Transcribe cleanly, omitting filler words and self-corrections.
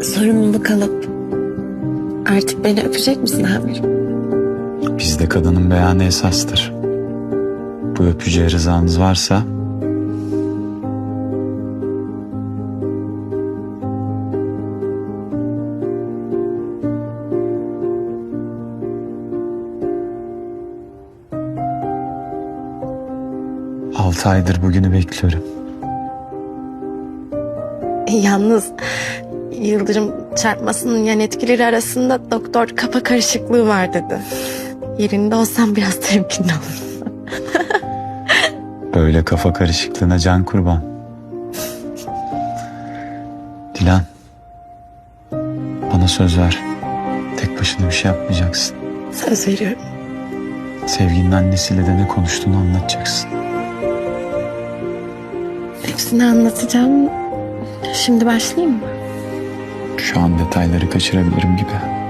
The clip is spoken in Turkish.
sorumluluk alıp artık beni öpecek misin amirim? Bizde kadının beyanı esastır. Bu öpücüğe rızanız varsa... ...6 aydır bugünü bekliyorum. Yalnız Yıldırım çarpmasının yan etkileri arasında doktor kafa karışıklığı var dedi. Yerinde olsam biraz temkinli olurum. Böyle kafa karışıklığına can kurban. Dilan, bana söz ver. Tek başına bir şey yapmayacaksın. Söz veriyorum. Sevginin annesiyle de ne konuştuğunu anlatacaksın. Hepsini anlatacağım. Şimdi başlayayım mı? Şu an detayları kaçırabilirim gibi.